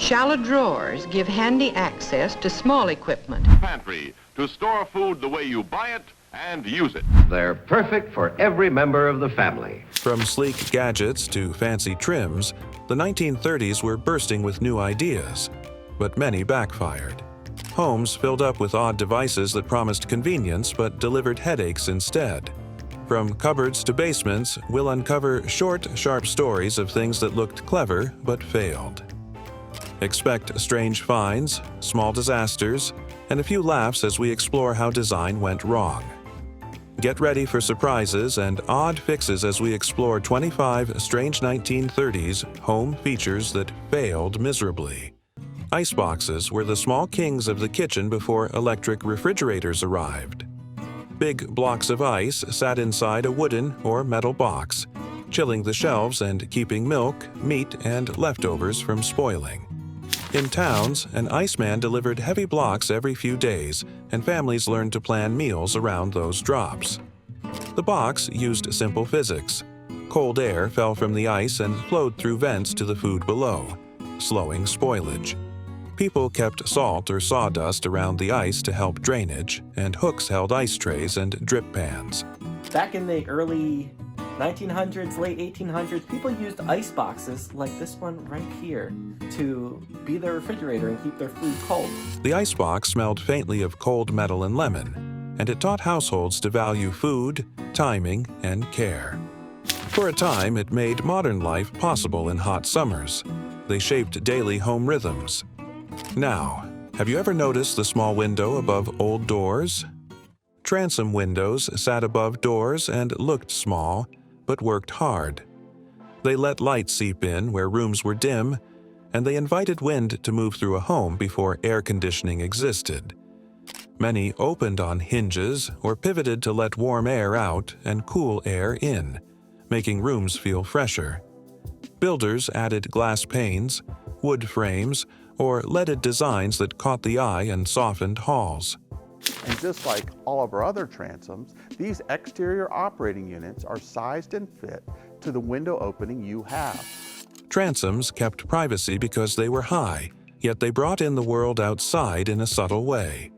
Shallow drawers give handy access to small equipment. Pantry, to store food the way you buy it and use it. They're perfect for every member of the family. From sleek gadgets to fancy trims, the 1930s were bursting with new ideas, but many backfired. Homes filled up with odd devices that promised convenience but delivered headaches instead. From cupboards to basements, we'll uncover short, sharp stories of things that looked clever but failed. Expect strange finds, small disasters, and a few laughs as we explore how design went wrong. Get ready for surprises and odd fixes as we explore 25 strange 1930s home features that failed miserably. Iceboxes were the small kings of the kitchen before electric refrigerators arrived. Big blocks of ice sat inside a wooden or metal box, chilling the shelves and keeping milk, meat, and leftovers from spoiling. In towns, an iceman delivered heavy blocks every few days, and families learned to plan meals around those drops. The box used simple physics. Cold air fell from the ice and flowed through vents to the food below, slowing spoilage. People kept salt or sawdust around the ice to help drainage, and hooks held ice trays and drip pans. Back in the early 1900s, late 1800s, people used ice boxes like this one right here to be their refrigerator and keep their food cold. The icebox smelled faintly of cold metal and lemon, and it taught households to value food, timing, and care. For a time, it made modern life possible in hot summers. They shaped daily home rhythms. Now, have you ever noticed the small window above old doors? Transom windows sat above doors and looked small, but worked hard. They let light seep in where rooms were dim, and they invited wind to move through a home before air conditioning existed. Many opened on hinges or pivoted to let warm air out and cool air in, making rooms feel fresher. Builders added glass panes, wood frames, or leaded designs that caught the eye and softened halls. And just like all of our other transoms, these exterior operating units are sized and fit to the window opening you have. Transoms kept privacy because they were high, yet they brought in the world outside in a subtle way.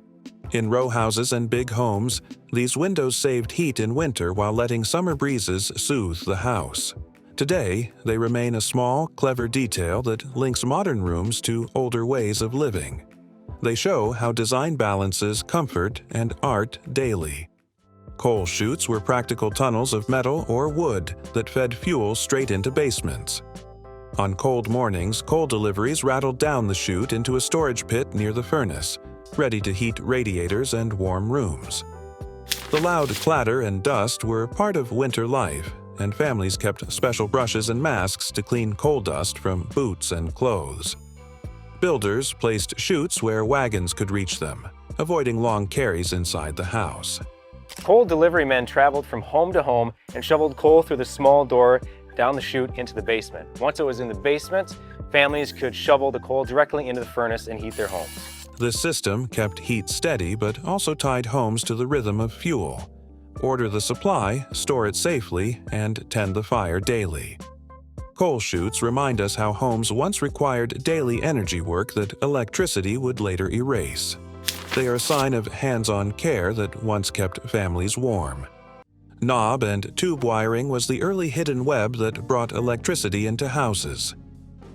In row houses and big homes, these windows saved heat in winter while letting summer breezes soothe the house. Today, they remain a small, clever detail that links modern rooms to older ways of living. They show how design balances comfort and art daily. Coal chutes were practical tunnels of metal or wood that fed fuel straight into basements. On cold mornings, coal deliveries rattled down the chute into a storage pit near the furnace, ready to heat radiators and warm rooms. The loud clatter and dust were part of winter life, and families kept special brushes and masks to clean coal dust from boots and clothes. Builders placed chutes where wagons could reach them, avoiding long carries inside the house. Coal delivery men traveled from home to home and shoveled coal through the small door down the chute into the basement. Once it was in the basement, families could shovel the coal directly into the furnace and heat their homes. This system kept heat steady but also tied homes to the rhythm of fuel. Order the supply, store it safely, and tend the fire daily. Coal chutes remind us how homes once required daily energy work that electricity would later erase. They are a sign of hands-on care that once kept families warm. Knob and tube wiring was the early hidden web that brought electricity into houses.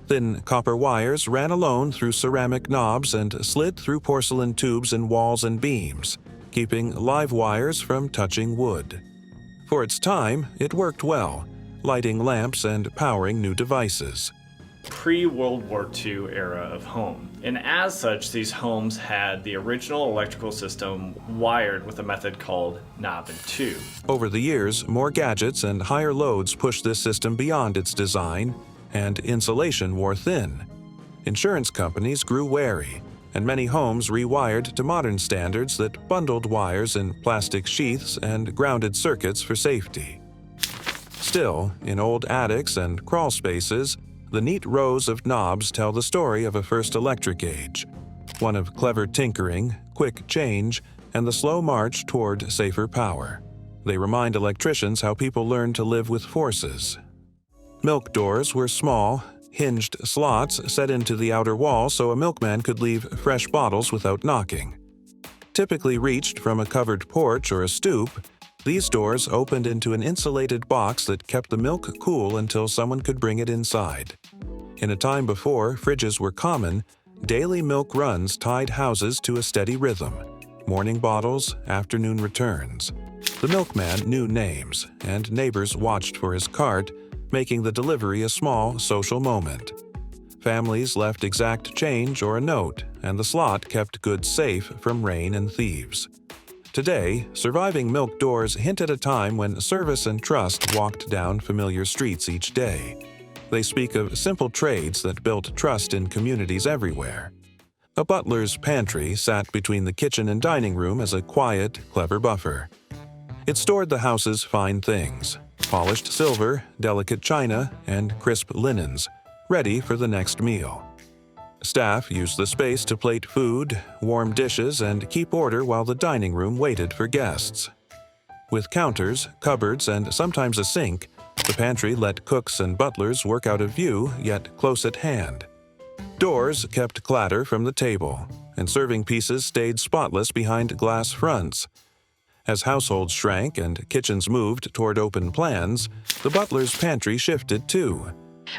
Thin copper wires ran alone through ceramic knobs and slid through porcelain tubes in walls and beams, keeping live wires from touching wood. For its time, it worked well, lighting lamps and powering new devices. Pre-World War II era of home. And as such, these homes had the original electrical system wired with a method called knob and tube. Over the years, more gadgets and higher loads pushed this system beyond its design, and insulation wore thin. Insurance companies grew wary, and many homes rewired to modern standards that bundled wires in plastic sheaths and grounded circuits for safety. Still, in old attics and crawl spaces, the neat rows of knobs tell the story of a first electric age, one of clever tinkering, quick change, and the slow march toward safer power. They remind electricians how people learned to live with forces. Milk doors were small, hinged slots set into the outer wall so a milkman could leave fresh bottles without knocking. Typically reached from a covered porch or a stoop, these doors opened into an insulated box that kept the milk cool until someone could bring it inside. In a time before fridges were common, daily milk runs tied houses to a steady rhythm: morning bottles, afternoon returns. The milkman knew names, and neighbors watched for his cart, making the delivery a small social moment. Families left exact change or a note, and the slot kept goods safe from rain and thieves. Today, surviving milk doors hint at a time when service and trust walked down familiar streets each day. They speak of simple trades that built trust in communities everywhere. A butler's pantry sat between the kitchen and dining room as a quiet, clever buffer. It stored the house's fine things: polished silver, delicate china, and crisp linens, ready for the next meal. Staff used the space to plate food, warm dishes, and keep order while the dining room waited for guests. With counters, cupboards, and sometimes a sink, the pantry let cooks and butlers work out of view, yet close at hand. Doors kept clatter from the table, and serving pieces stayed spotless behind glass fronts. As households shrank and kitchens moved toward open plans, the butler's pantry shifted too.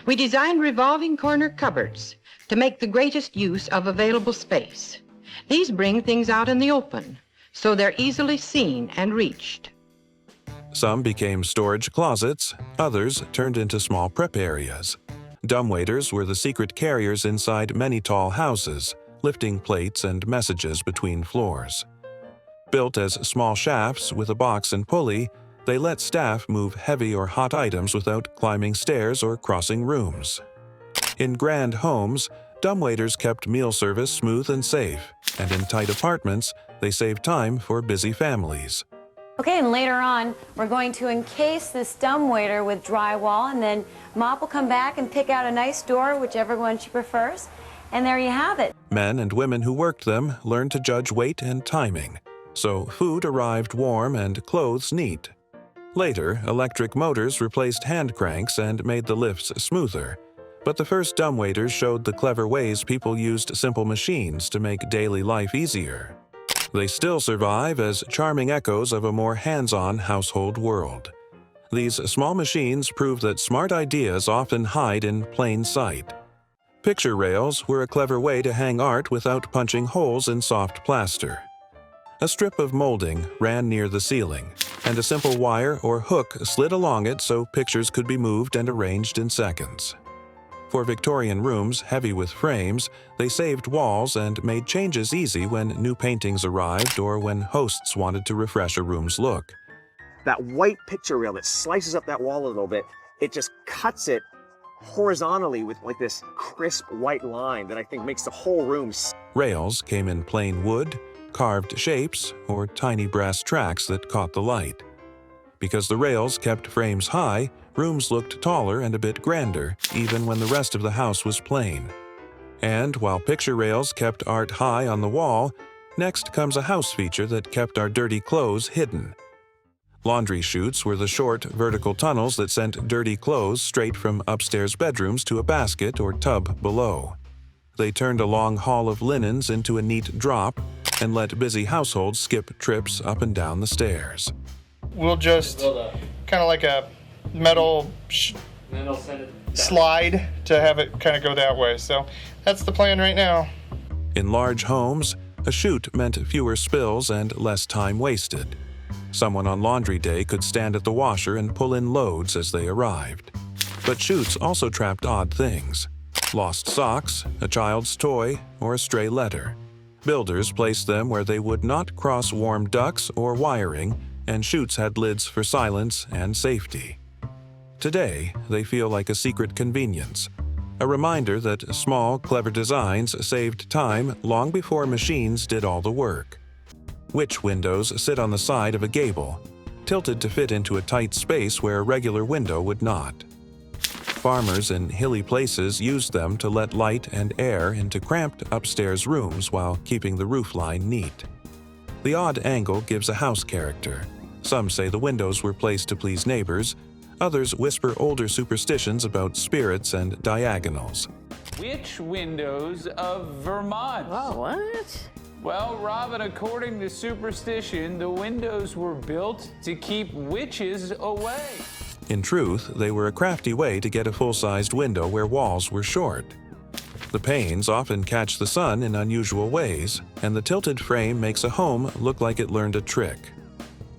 We designed revolving corner cupboards to make the greatest use of available space. These bring things out in the open, so they're easily seen and reached. Some became storage closets, others turned into small prep areas. Dumbwaiters were the secret carriers inside many tall houses, lifting plates and messages between floors. Built as small shafts with a box and pulley, they let staff move heavy or hot items without climbing stairs or crossing rooms. In grand homes, dumbwaiters kept meal service smooth and safe, and in tight apartments, they saved time for busy families. Okay, and later on, we're going to encase this dumbwaiter with drywall, and then Mop will come back and pick out a nice door, whichever one she prefers, and there you have it. Men and women who worked them learned to judge weight and timing, so food arrived warm and clothes neat. Later, electric motors replaced hand cranks and made the lifts smoother, but the first dumbwaiters showed the clever ways people used simple machines to make daily life easier. They still survive as charming echoes of a more hands-on household world. These small machines prove that smart ideas often hide in plain sight. Picture rails were a clever way to hang art without punching holes in soft plaster. A strip of molding ran near the ceiling, and a simple wire or hook slid along it so pictures could be moved and arranged in seconds. For Victorian rooms heavy with frames, they saved walls and made changes easy when new paintings arrived or when hosts wanted to refresh a room's look. That white picture rail that slices up that wall a little bit, it just cuts it horizontally with like this crisp white line that I think makes the whole room. Rails came in plain wood, carved shapes, or tiny brass tracks that caught the light. Because the rails kept frames high, rooms looked taller and a bit grander, even when the rest of the house was plain. And while picture rails kept art high on the wall, next comes a house feature that kept our dirty clothes hidden. Laundry chutes were the short, vertical tunnels that sent dirty clothes straight from upstairs bedrooms to a basket or tub below. They turned a long haul of linens into a neat drop and let busy households skip trips up and down the stairs. We'll just kind of like a metal slide to have it kind of go that way. So that's the plan right now. In large homes, a chute meant fewer spills and less time wasted. Someone on laundry day could stand at the washer and pull in loads as they arrived. But chutes also trapped odd things: lost socks, a child's toy, or a stray letter. Builders placed them where they would not cross warm ducts or wiring, and chutes had lids for silence and safety. Today, they feel like a secret convenience, a reminder that small, clever designs saved time long before machines did all the work. Witch windows sit on the side of a gable, tilted to fit into a tight space where a regular window would not. Farmers in hilly places used them to let light and air into cramped upstairs rooms while keeping the roofline neat. The odd angle gives a house character. Some say the windows were placed to please neighbors, Others whisper older superstitions about spirits and diagonals. Which windows of Vermont? Oh, what? Well, Robin, according to superstition, the windows were built to keep witches away. In truth, they were a crafty way to get a full-sized window where walls were short. The panes often catch the sun in unusual ways, and the tilted frame makes a home look like it learned a trick.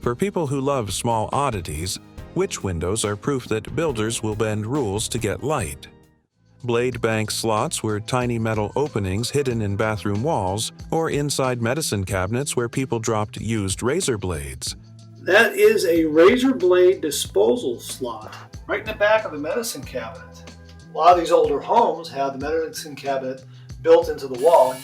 For people who love small oddities, witch windows are proof that builders will bend rules to get light. Blade bank slots were tiny metal openings hidden in bathroom walls or inside medicine cabinets where people dropped used razor blades. That is a razor blade disposal slot right in the back of the medicine cabinet. A lot of these older homes have the medicine cabinet built into the wall.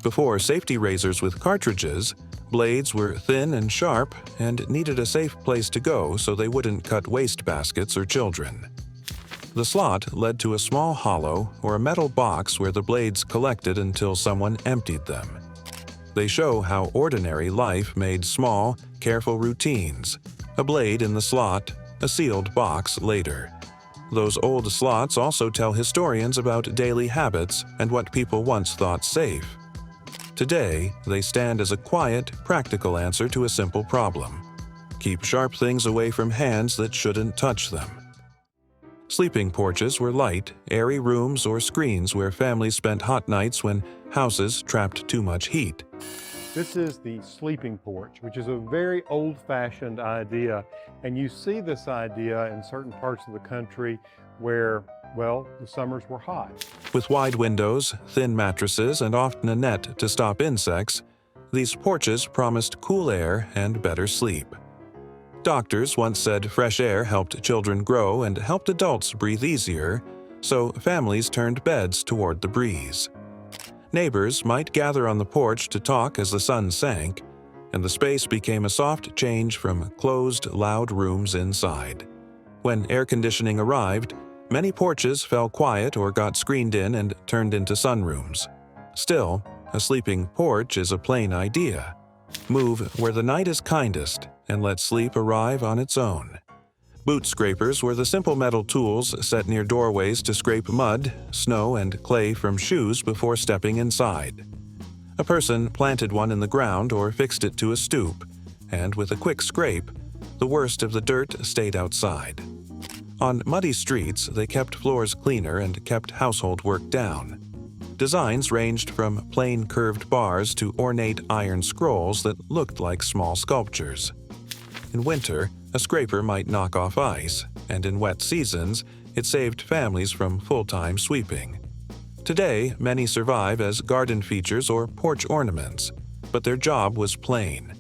Before safety razors with cartridges, blades were thin and sharp and needed a safe place to go so they wouldn't cut waste baskets or children. The slot led to a small hollow or a metal box where the blades collected until someone emptied them. They show how ordinary life made small, careful routines. A blade in the slot, a sealed box later. Those old slots also tell historians about daily habits and what people once thought safe. Today, they stand as a quiet, practical answer to a simple problem. Keep sharp things away from hands that shouldn't touch them. Sleeping porches were light, airy rooms or screens where families spent hot nights when houses trapped too much heat. This is the sleeping porch, which is a very old-fashioned idea, and you see this idea in certain parts of the country where, well, the summers were hot. With wide windows, thin mattresses, and often a net to stop insects, these porches promised cool air and better sleep. Doctors once said fresh air helped children grow and helped adults breathe easier, so families turned beds toward the breeze. Neighbors might gather on the porch to talk as the sun sank, and the space became a soft change from closed, loud rooms inside. When air conditioning arrived, many porches fell quiet or got screened in and turned into sunrooms. Still, a sleeping porch is a plain idea. Move where the night is kindest and let sleep arrive on its own. Boot scrapers were the simple metal tools set near doorways to scrape mud, snow, and clay from shoes before stepping inside. A person planted one in the ground or fixed it to a stoop, and with a quick scrape, the worst of the dirt stayed outside. On muddy streets, they kept floors cleaner and kept household work down. Designs ranged from plain curved bars to ornate iron scrolls that looked like small sculptures. In winter, a scraper might knock off ice, and in wet seasons, it saved families from full-time sweeping. Today, many survive as garden features or porch ornaments, but their job was plain.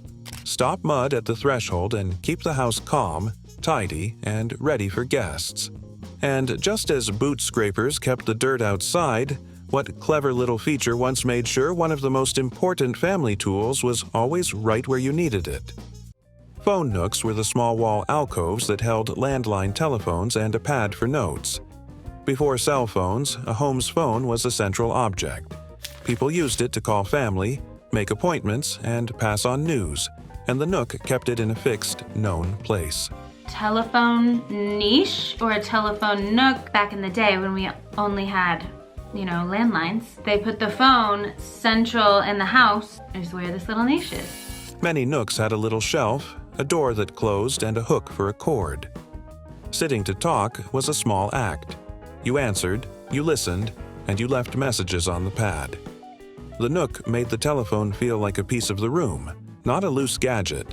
Stop mud at the threshold and keep the house calm, tidy, and ready for guests. And just as boot scrapers kept the dirt outside, what clever little feature once made sure one of the most important family tools was always right where you needed it? Phone nooks were the small wall alcoves that held landline telephones and a pad for notes. Before cell phones, a home's phone was a central object. People used it to call family, make appointments, and pass on news, and the nook kept it in a fixed, known place. Telephone niche or a telephone nook back in the day when we only had, landlines. They put the phone central in the house is where this little niche is. Many nooks had a little shelf, a door that closed, and a hook for a cord. Sitting to talk was a small act. You answered, you listened, and you left messages on the pad. The nook made the telephone feel like a piece of the room, not a loose gadget.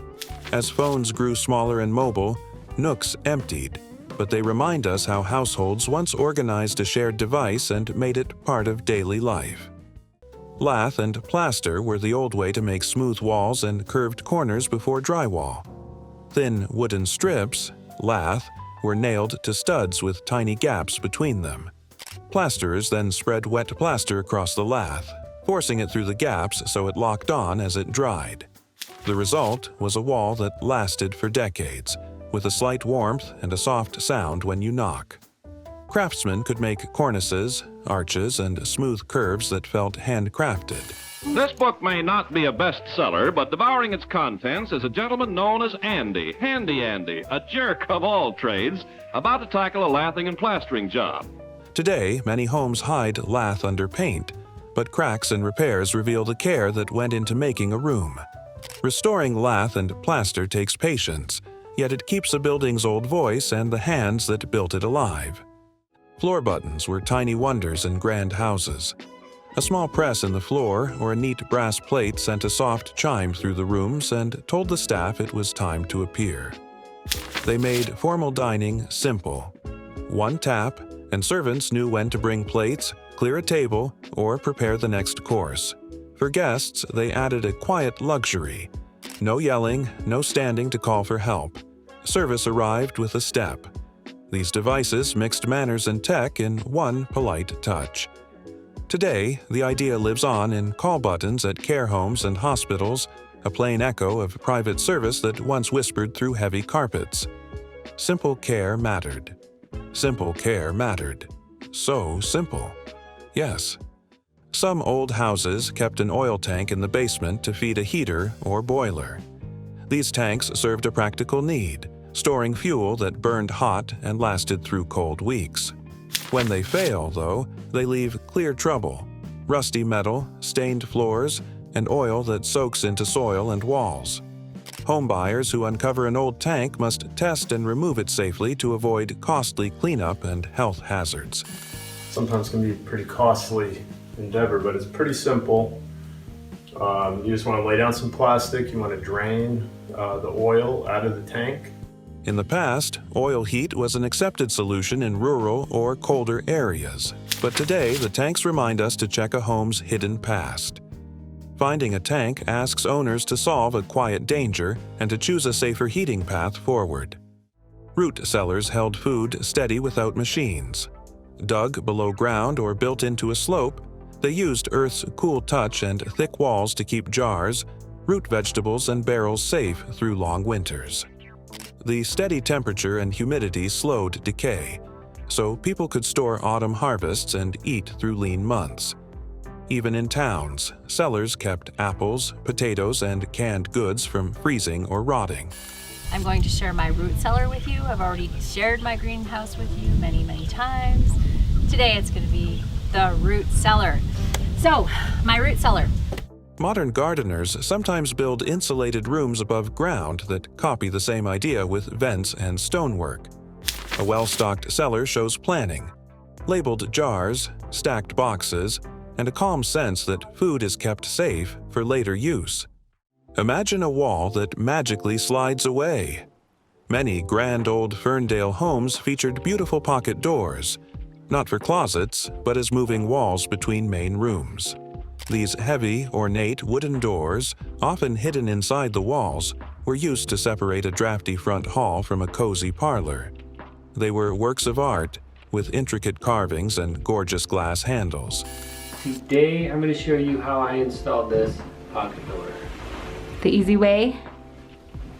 As phones grew smaller and mobile, nooks emptied, but they remind us how households once organized a shared device and made it part of daily life. Lath and plaster were the old way to make smooth walls and curved corners before drywall. Thin wooden strips, lath, were nailed to studs with tiny gaps between them. Plasterers then spread wet plaster across the lath, forcing it through the gaps so it locked on as it dried. The result was a wall that lasted for decades, with a slight warmth and a soft sound when you knock. Craftsmen could make cornices, arches, and smooth curves that felt handcrafted. This book may not be a bestseller, but devouring its contents is a gentleman known as Andy, Handy Andy, a jerk of all trades, about to tackle a lathing and plastering job. Today, many homes hide lath under paint, but cracks and repairs reveal the care that went into making a room. Restoring lath and plaster takes patience, yet it keeps a building's old voice and the hands that built it alive. Floor buttons were tiny wonders in grand houses. A small press in the floor or a neat brass plate sent a soft chime through the rooms and told the staff it was time to appear. They made formal dining simple. One tap, and servants knew when to bring plates, clear a table, or prepare the next course. For guests, they added a quiet luxury. No yelling, no standing to call for help. Service arrived with a step. These devices mixed manners and tech in one polite touch. Today, the idea lives on in call buttons at care homes and hospitals, a plain echo of private service that once whispered through heavy carpets. Simple care mattered. Simple care mattered. So simple. Yes. Some old houses kept an oil tank in the basement to feed a heater or boiler. These tanks served a practical need, storing fuel that burned hot and lasted through cold weeks. When they fail, though, they leave clear trouble: rusty metal, stained floors, and oil that soaks into soil and walls. Homebuyers who uncover an old tank must test and remove it safely to avoid costly cleanup and health hazards. Sometimes can be a pretty costly endeavor, but it's pretty simple. You just want to lay down some plastic, you want to drain the oil out of the tank. In the past, oil heat was an accepted solution in rural or colder areas, but today the tanks remind us to check a home's hidden past. Finding a tank asks owners to solve a quiet danger and to choose a safer heating path forward. Root cellars held food steady without machines. Dug below ground or built into a slope, they used Earth's cool touch and thick walls to keep jars, root vegetables, and barrels safe through long winters. The steady temperature and humidity slowed decay, so people could store autumn harvests and eat through lean months. Even in towns, cellars kept apples, potatoes, and canned goods from freezing or rotting. I'm going to share my root cellar with you. I've already shared my greenhouse with you many, many times. Today it's going to be the root cellar. So, my root cellar. Modern gardeners sometimes build insulated rooms above ground that copy the same idea with vents and stonework. A well-stocked cellar shows planning. Labeled jars, stacked boxes, and a calm sense that food is kept safe for later use. Imagine a wall that magically slides away. Many grand old Ferndale homes featured beautiful pocket doors, not for closets, but as moving walls between main rooms. These heavy, ornate wooden doors, often hidden inside the walls, were used to separate a drafty front hall from a cozy parlor. They were works of art, with intricate carvings and gorgeous glass handles. Today I'm going to show you how I installed this pocket door. The easy way?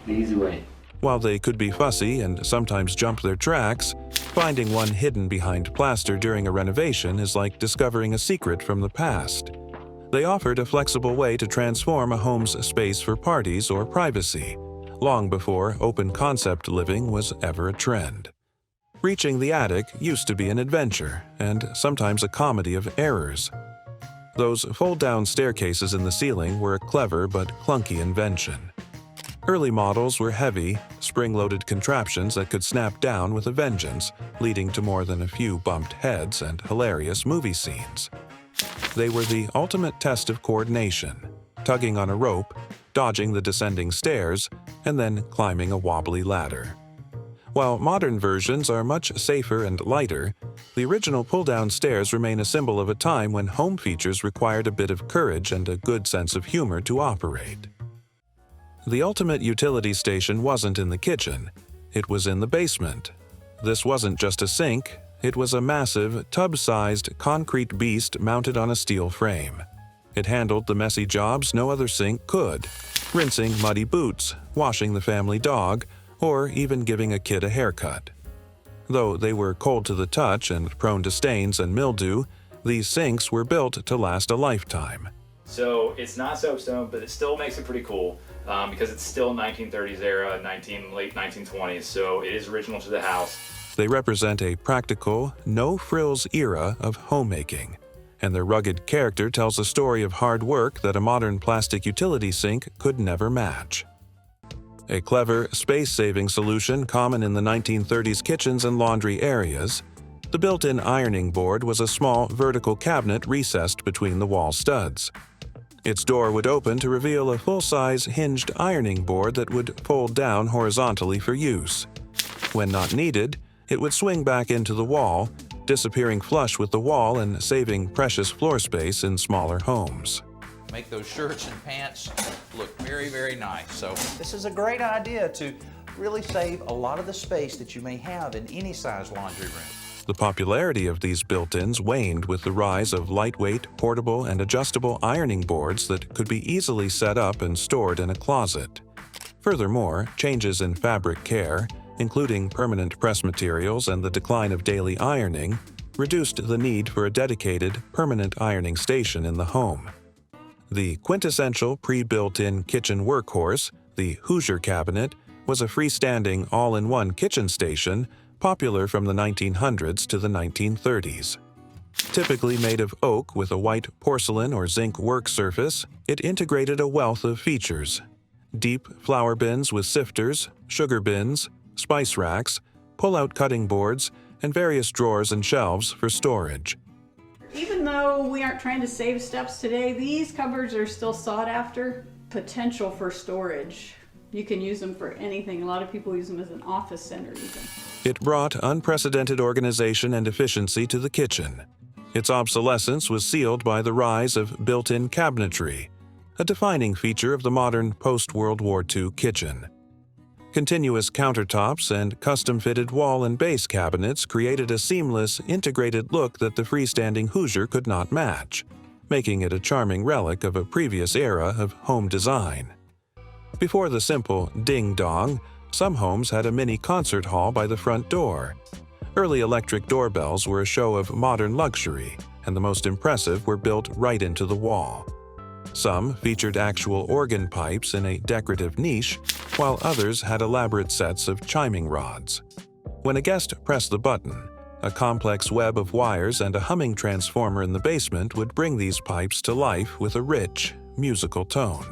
The easy way. While they could be fussy and sometimes jump their tracks, finding one hidden behind plaster during a renovation is like discovering a secret from the past. They offered a flexible way to transform a home's space for parties or privacy, long before open-concept living was ever a trend. Reaching the attic used to be an adventure, and sometimes a comedy of errors. Those fold-down staircases in the ceiling were a clever but clunky invention. Early models were heavy, spring-loaded contraptions that could snap down with a vengeance, leading to more than a few bumped heads and hilarious movie scenes. They were the ultimate test of coordination, tugging on a rope, dodging the descending stairs, and then climbing a wobbly ladder. While modern versions are much safer and lighter, the original pull-down stairs remain a symbol of a time when home features required a bit of courage and a good sense of humor to operate. The ultimate utility station wasn't in the kitchen, it was in the basement. This wasn't just a sink, it was a massive, tub-sized concrete beast mounted on a steel frame. It handled the messy jobs no other sink could: rinsing muddy boots, washing the family dog, or even giving a kid a haircut. Though they were cold to the touch and prone to stains and mildew, these sinks were built to last a lifetime. So it's not soapstone, but it still makes it pretty cool because it's still 1930s era, late 1920s, so it is original to the house. They represent a practical, no-frills era of homemaking, and their rugged character tells a story of hard work that a modern plastic utility sink could never match. A clever, space-saving solution common in the 1930s kitchens and laundry areas, the built-in ironing board was a small vertical cabinet recessed between the wall studs. Its door would open to reveal a full-size hinged ironing board that would fold down horizontally for use. When not needed, it would swing back into the wall, disappearing flush with the wall and saving precious floor space in smaller homes. Make those shirts and pants look very, very nice. So this is a great idea to really save a lot of the space that you may have in any size laundry room. The popularity of these built-ins waned with the rise of lightweight, portable, and adjustable ironing boards that could be easily set up and stored in a closet. Furthermore, changes in fabric care, including permanent press materials and the decline of daily ironing, reduced the need for a dedicated, permanent ironing station in the home. The quintessential pre-built-in kitchen workhorse, the Hoosier cabinet, was a freestanding all-in-one kitchen station popular from the 1900s to the 1930s. Typically made of oak with a white porcelain or zinc work surface, it integrated a wealth of features: deep flour bins with sifters, sugar bins, spice racks, pull-out cutting boards, and various drawers and shelves for storage. Even though we aren't trying to save steps today, these cupboards are still sought after. Potential for storage. You can use them for anything. A lot of people use them as an office center even. It brought unprecedented organization and efficiency to the kitchen. Its obsolescence was sealed by the rise of built-in cabinetry, a defining feature of the modern post-World War II kitchen. Continuous countertops and custom-fitted wall and base cabinets created a seamless, integrated look that the freestanding Hoosier could not match, making it a charming relic of a previous era of home design. Before the simple ding-dong, some homes had a mini concert hall by the front door. Early electric doorbells were a show of modern luxury, and the most impressive were built right into the wall. Some featured actual organ pipes in a decorative niche, while others had elaborate sets of chiming rods. When a guest pressed the button, a complex web of wires and a humming transformer in the basement would bring these pipes to life with a rich, musical tone.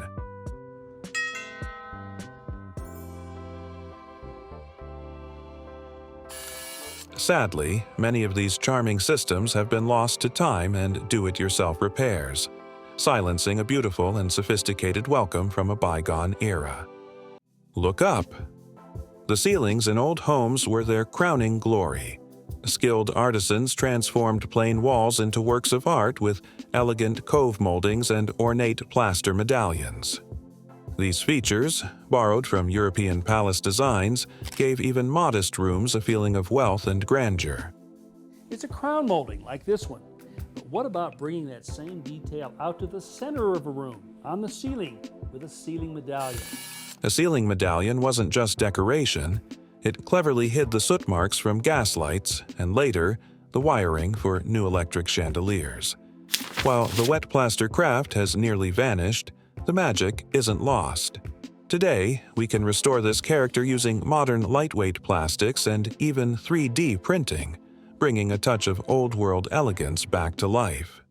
Sadly, many of these charming systems have been lost to time and do-it-yourself repairs, silencing a beautiful and sophisticated welcome from a bygone era. Look up! The ceilings in old homes were their crowning glory. Skilled artisans transformed plain walls into works of art with elegant cove moldings and ornate plaster medallions. These features, borrowed from European palace designs, gave even modest rooms a feeling of wealth and grandeur. It's a crown molding like this one. But what about bringing that same detail out to the center of a room, on the ceiling, with a ceiling medallion? A ceiling medallion wasn't just decoration. It cleverly hid the soot marks from gas lights and later, the wiring for new electric chandeliers. While the wet plaster craft has nearly vanished, the magic isn't lost. Today, we can restore this character using modern lightweight plastics and even 3D printing, bringing a touch of old-world elegance back to life.